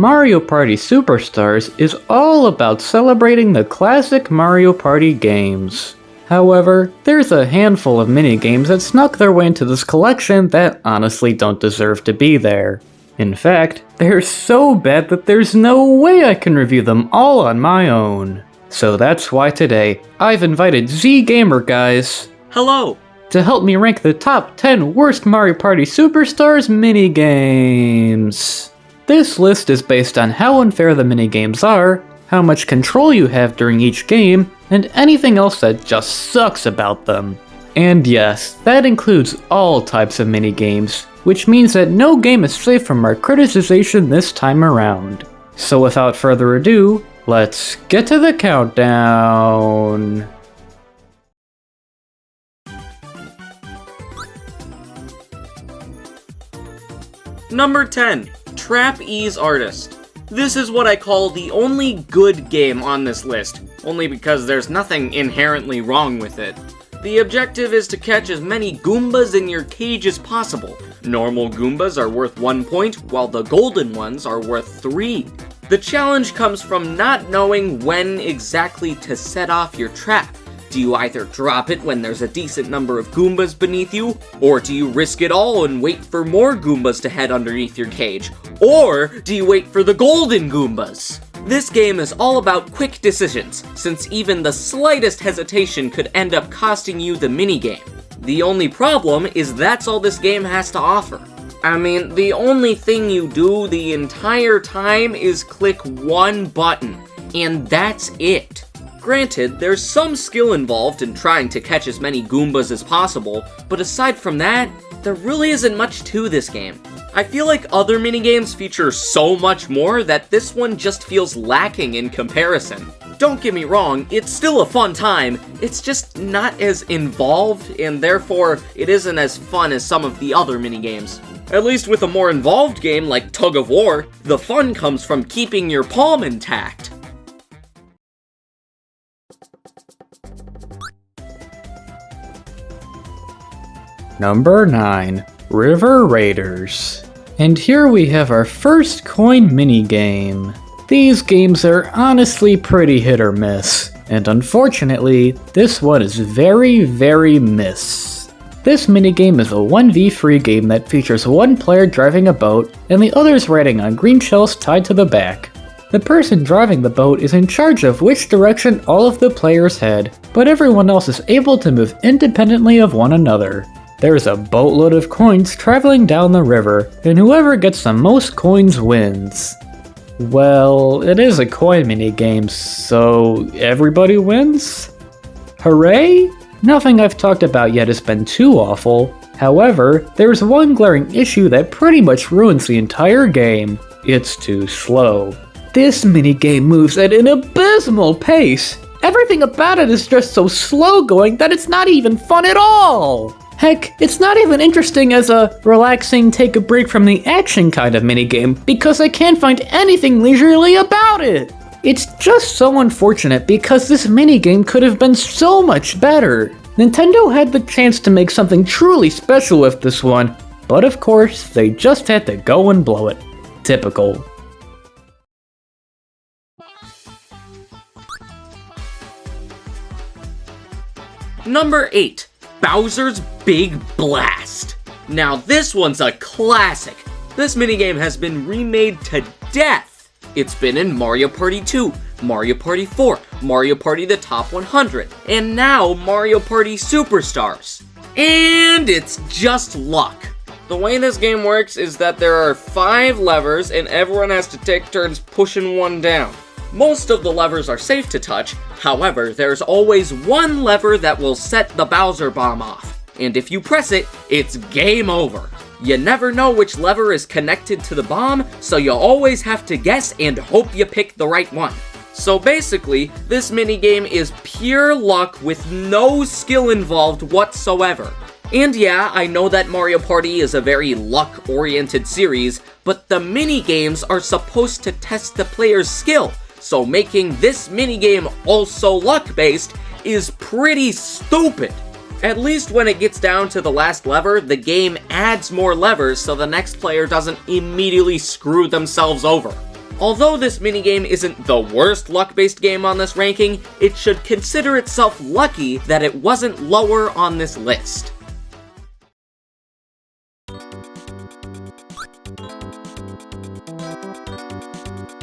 Mario Party Superstars is all about celebrating the classic Mario Party games. However, there's a handful of minigames that snuck their way into this collection that honestly don't deserve to be there. In fact, they're so bad that there's no way I can review them all on my own. So that's why today, I've invited Z Gamer Guys. Hello! To help me rank the top 10 worst Mario Party Superstars minigames. This list is based on how unfair the minigames are, how much control you have during each game, and anything else that just sucks about them. And yes, that includes all types of minigames, which means that no game is safe from our criticization this time around. So without further ado, let's get to the countdown. Number 10. Trapeze Artist. This is what I call the only good game on this list, only because there's nothing inherently wrong with it. The objective is to catch as many Goombas in your cage as possible. Normal Goombas are worth 1 point, while the golden ones are worth 3. The challenge comes from not knowing when exactly to set off your trap. Do you either drop it when there's a decent number of Goombas beneath you, or do you risk it all and wait for more Goombas to head underneath your cage, or do you wait for the golden Goombas? This game is all about quick decisions, since even the slightest hesitation could end up costing you the minigame. The only problem is that's all this game has to offer. I mean, the only thing you do the entire time is click one button, and that's it. Granted, there's some skill involved in trying to catch as many Goombas as possible, but aside from that, there really isn't much to this game. I feel like other minigames feature so much more that this one just feels lacking in comparison. Don't get me wrong, it's still a fun time, it's just not as involved, and therefore it isn't as fun as some of the other minigames. At least with a more involved game like Tug of War, the fun comes from keeping your palm intact. Number 9. River Raiders. And here we have our first coin minigame. These games are honestly pretty hit or miss, and unfortunately, this one is very, very miss. This minigame is a 1v3 game that features one player driving a boat and the others riding on green shells tied to the back. The person driving the boat is in charge of which direction all of the players head, but everyone else is able to move independently of one another. There's a boatload of coins traveling down the river, and whoever gets the most coins wins. Well, it is a coin minigame, so everybody wins? Hooray? Nothing I've talked about yet has been too awful. However, there's one glaring issue that pretty much ruins the entire game. It's too slow. This minigame moves at an abysmal pace. Everything about it is just so slow going that it's not even fun at all. Heck, it's not even interesting as a relaxing take a break from the action kind of minigame because I can't find anything leisurely about it. It's just so unfortunate because this minigame could have been so much better. Nintendo had the chance to make something truly special with this one, but of course, they just had to go and blow it. Typical. Number 8. Bowser's Big Blast. Now this one's a classic. This minigame has been remade to death. It's been in Mario Party 2, Mario Party 4, Mario Party The Top 100, and now Mario Party Superstars. And it's just luck. The way this game works is that there are 5 levers and everyone has to take turns pushing one down. Most of the levers are safe to touch, however, there's always one lever that will set the Bowser Bomb off, and if you press it, it's game over. You never know which lever is connected to the bomb, so you always have to guess and hope you pick the right one. So basically, this minigame is pure luck with no skill involved whatsoever. And yeah, I know that Mario Party is a very luck-oriented series, but the minigames are supposed to test the player's skill, so making this minigame also luck-based is pretty stupid. At least when it gets down to the last lever, the game adds more levers so the next player doesn't immediately screw themselves over. Although this minigame isn't the worst luck-based game on this ranking, it should consider itself lucky that it wasn't lower on this list.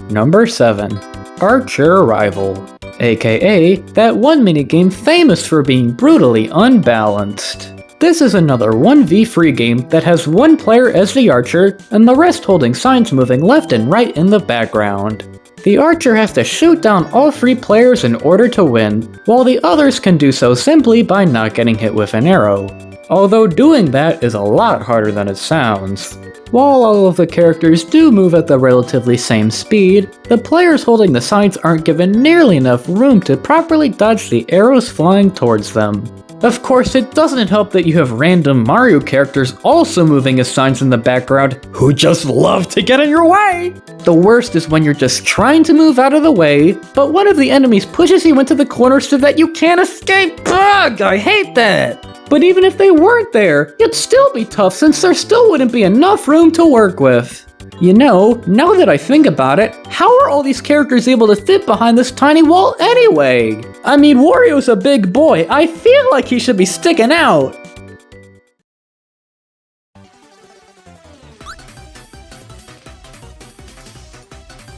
Number 7. Archer Rival, aka that one minigame famous for being brutally unbalanced. This is another 1v3 game that has one player as the archer and the rest holding signs moving left and right in the background. The archer has to shoot down all 3 players in order to win, while the others can do so simply by not getting hit with an arrow. Although doing that is a lot harder than it sounds. While all of the characters do move at the relatively same speed, the players holding the signs aren't given nearly enough room to properly dodge the arrows flying towards them. Of course, it doesn't help that you have random Mario characters also moving as signs in the background who just love to get in your way! The worst is when you're just trying to move out of the way, but one of the enemies pushes you into the corner so that you can't escape. Ugh, I hate that! But even if they weren't there, it'd still be tough since there still wouldn't be enough room to work with. You know, now that I think about it, how are all these characters able to fit behind this tiny wall anyway? I mean, Wario's a big boy. I feel like he should be sticking out.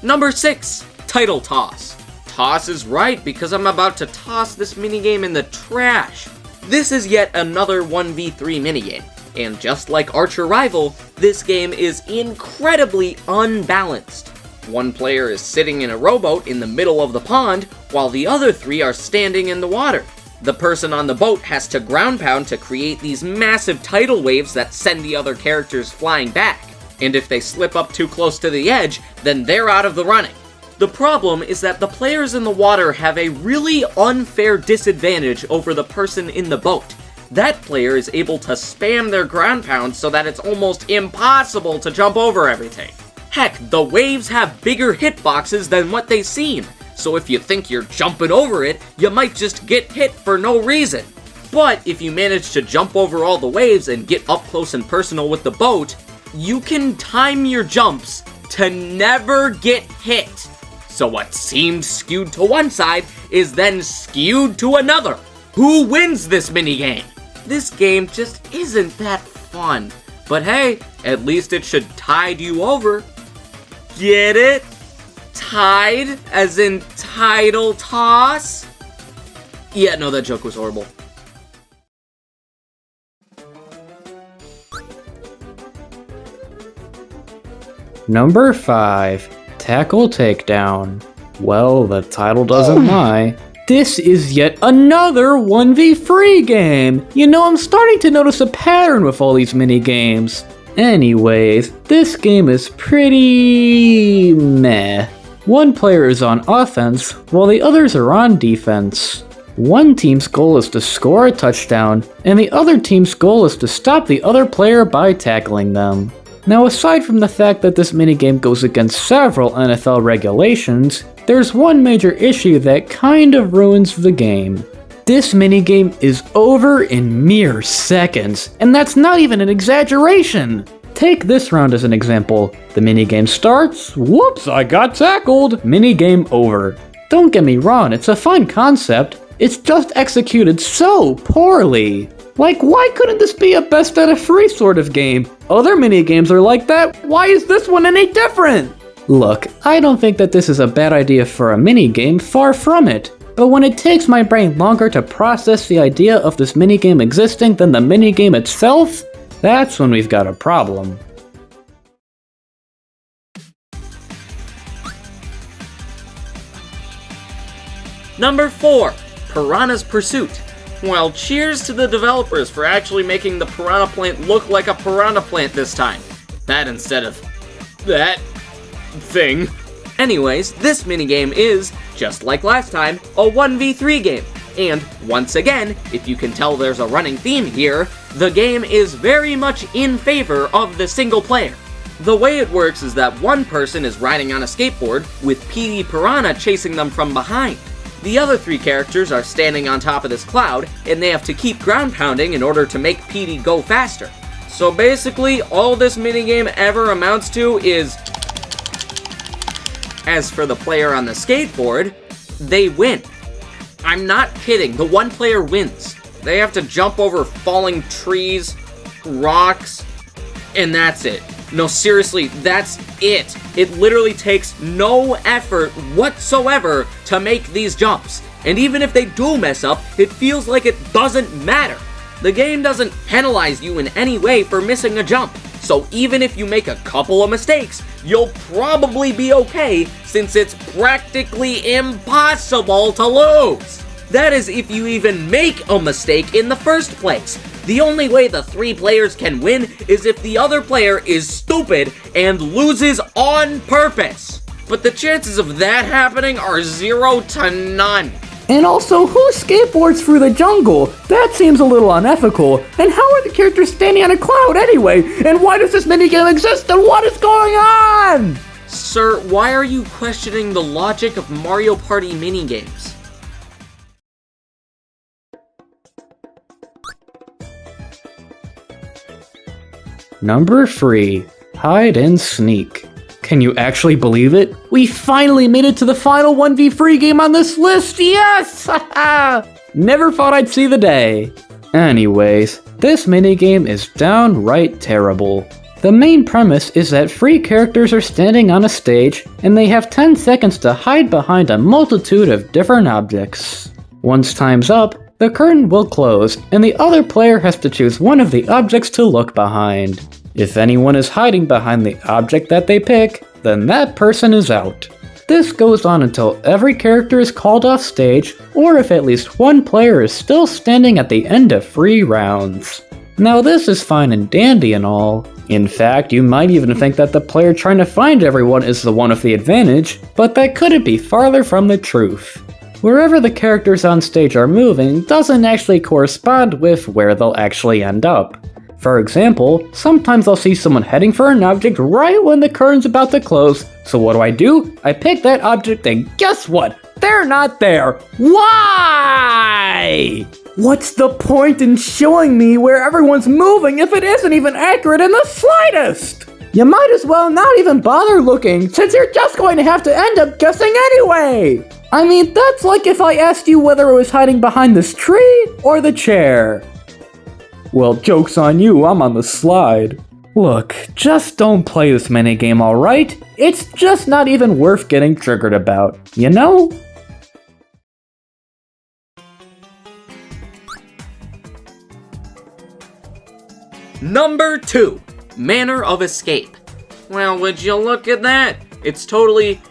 Number 6. Tidal Toss. Toss is right because I'm about to toss this minigame in the trash. This is yet another 1v3 minigame, and just like Archer Rival, this game is incredibly unbalanced. One player is sitting in a rowboat in the middle of the pond, while the other 3 are standing in the water. The person on the boat has to ground pound to create these massive tidal waves that send the other characters flying back, and if they slip up too close to the edge, then they're out of the running. The problem is that the players in the water have a really unfair disadvantage over the person in the boat. That player is able to spam their ground pound so that it's almost impossible to jump over everything. Heck, the waves have bigger hitboxes than what they seem, so if you think you're jumping over it, you might just get hit for no reason. But if you manage to jump over all the waves and get up close and personal with the boat, you can time your jumps to never get hit. So what seemed skewed to one side is then skewed to another. Who wins this minigame? This game just isn't that fun. But hey, at least it should tide you over. Get it? Tide, as in Tidal Toss? Yeah, no, that joke was horrible. Number 5. Tackle Takedown. Well, the title doesn't lie. This is yet another 1v3 game! You know, I'm starting to notice a pattern with all these mini-games. Anyways, this game is pretty meh. One player is on offense, while the others are on defense. One team's goal is to score a touchdown, and the other team's goal is to stop the other player by tackling them. Now, aside from the fact that this minigame goes against several NFL regulations, there's one major issue that kind of ruins the game. This minigame is over in mere seconds, and that's not even an exaggeration! Take this round as an example. The minigame starts, whoops, I got tackled, minigame over. Don't get me wrong, it's a fun concept, it's just executed so poorly. Like, why couldn't this be a best out of 3 sort of game? Other minigames are like that, why is this one any different? Look, I don't think that this is a bad idea for a minigame, far from it. But when it takes my brain longer to process the idea of this minigame existing than the minigame itself, that's when we've got a problem. Number 4. Piranhas Pursuit. Well, cheers to the developers for actually making the piranha plant look like a piranha plant this time. That instead of that thing. Anyways, this minigame is, just like last time, a 1v3 game. And, once again, if you can tell there's a running theme here, the game is very much in favor of the single player. The way it works is that one person is riding on a skateboard, with PD Piranha chasing them from behind. The other 3 characters are standing on top of this cloud, and they have to keep ground pounding in order to make PD go faster. So basically, all this minigame ever amounts to is As for the player on the skateboard, they win. I'm not kidding, the one player wins. They have to jump over falling trees, rocks, and that's it. No, seriously, that's it. It literally takes no effort whatsoever to make these jumps. And even if they do mess up, it feels like it doesn't matter. The game doesn't penalize you in any way for missing a jump. So even if you make a couple of mistakes, you'll probably be okay, since it's practically impossible to lose. That is if you even make a mistake in the first place. The only way the 3 players can win is if the other player is stupid and loses on purpose. But the chances of that happening are 0 to none. And also, who skateboards through the jungle? That seems a little unethical. And how are the characters standing on a cloud anyway? And why does this minigame exist and what is going on? Sir, why are you questioning the logic of Mario Party minigames? Number 3, Hide and Sneak. Can you actually believe it? We finally made it to the final 1v3 game on this list, yes! Never thought I'd see the day. Anyways, this minigame is downright terrible. The main premise is that 3 characters are standing on a stage, and they have 10 seconds to hide behind a multitude of different objects. Once time's up, the curtain will close, and the other player has to choose one of the objects to look behind. If anyone is hiding behind the object that they pick, then that person is out. This goes on until every character is called off stage, or if at least one player is still standing at the end of 3 rounds. Now this is fine and dandy and all. In fact, you might even think that the player trying to find everyone is the one with the advantage, but that couldn't be farther from the truth. Wherever the characters on stage are moving doesn't actually correspond with where they'll actually end up. For example, sometimes I'll see someone heading for an object right when the curtain's about to close, so what do? I pick that object and guess what? They're not there! Why? What's the point in showing me where everyone's moving if it isn't even accurate in the slightest? You might as well not even bother looking, since you're just going to have to end up guessing anyway! I mean, that's like if I asked you whether it was hiding behind this tree or the chair. Well, joke's on you, I'm on the slide. Look, just don't play this minigame, alright? It's just not even worth getting triggered about, you know? Number 2, Manner of Escape. Well, would you look at that? It's totally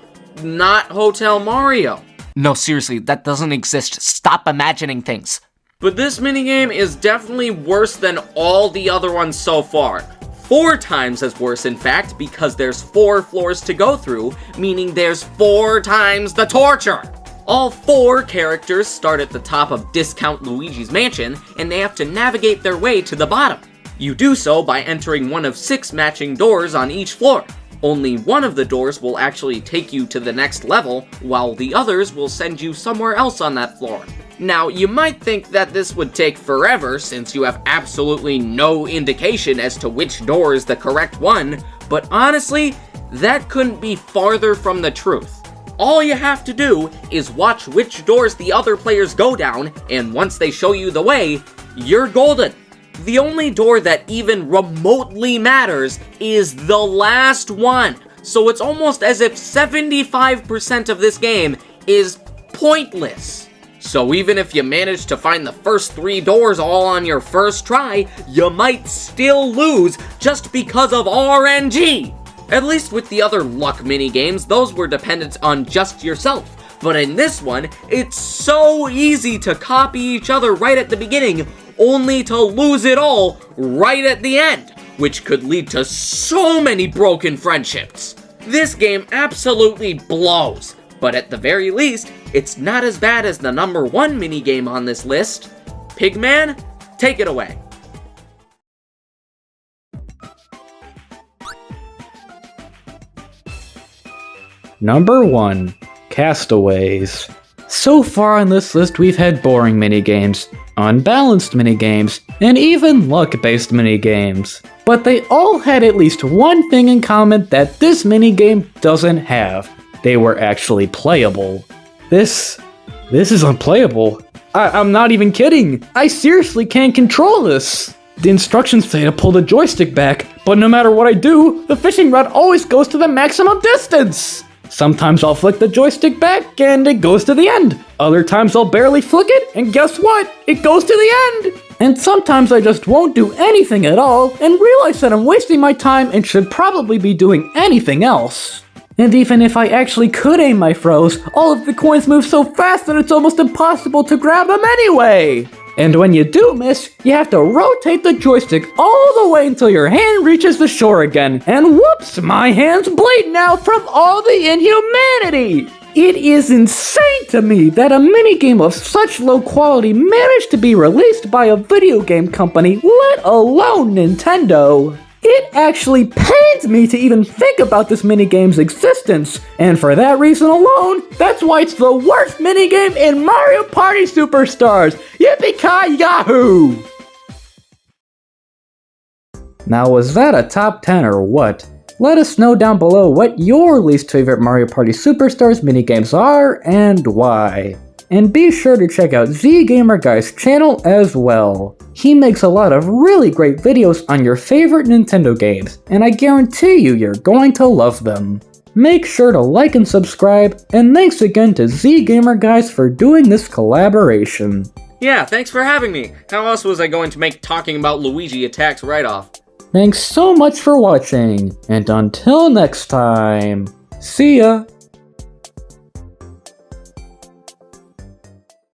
not Hotel Mario. No, seriously, that doesn't exist. Stop imagining things. But this minigame is definitely worse than all the other ones so far. 4 times as worse, in fact, because there's 4 floors to go through, meaning there's 4 times the torture. All 4 characters start at the top of Discount Luigi's mansion, and they have to navigate their way to the bottom. You do so by entering one of 6 matching doors on each floor. Only one of the doors will actually take you to the next level, while the others will send you somewhere else on that floor. Now, you might think that this would take forever since you have absolutely no indication as to which door is the correct one, but honestly, that couldn't be farther from the truth. All you have to do is watch which doors the other players go down, and once they show you the way, you're golden. The only door that even remotely matters is the last one, so it's almost as if 75% of this game is pointless. So even if you manage to find the first 3 doors all on your first try, you might still lose just because of RNG. At least with the other luck minigames, those were dependent on just yourself. But in this one, it's so easy to copy each other right at the beginning, only to lose it all right at the end, which could lead to so many broken friendships. This game absolutely blows, but at the very least, it's not as bad as the number 1 minigame on this list. Pigman, take it away. Number 1, Castaways. So far on this list we've had boring minigames, unbalanced minigames, and even luck-based minigames. But they all had at least one thing in common that this minigame doesn't have. They were actually playable. This is unplayable. I'm not even kidding. I seriously can't control this. The instructions say to pull the joystick back, but no matter what I do, the fishing rod always goes to the maximum distance. Sometimes I'll flick the joystick back and it goes to the end. Other times I'll barely flick it and guess what? It goes to the end. And sometimes I just won't do anything at all and realize that I'm wasting my time and should probably be doing anything else. And even if I actually could aim my throws, all of the coins move so fast that it's almost impossible to grab them anyway. And when you do miss, you have to rotate the joystick all the way until your hand reaches the shore again. And whoops, my hand's bleeding out from all the inhumanity! It is insane to me that a minigame of such low quality managed to be released by a video game company, let alone Nintendo. It actually pains me to even think about this minigame's existence, and for that reason alone, that's why it's the worst minigame in Mario Party Superstars! Yippee-ki-yahoo! Now was that a top 10 or what? Let us know down below what your least favorite Mario Party Superstars minigames are and why. And be sure to check out ZGamerGuy's channel as well. He makes a lot of really great videos on your favorite Nintendo games, and I guarantee you're going to love them. Make sure to like and subscribe, and thanks again to ZGamerGuys for doing this collaboration. Yeah, thanks for having me. How else was I going to make talking about Luigi a tax write-off? Thanks so much for watching, and until next time, see ya!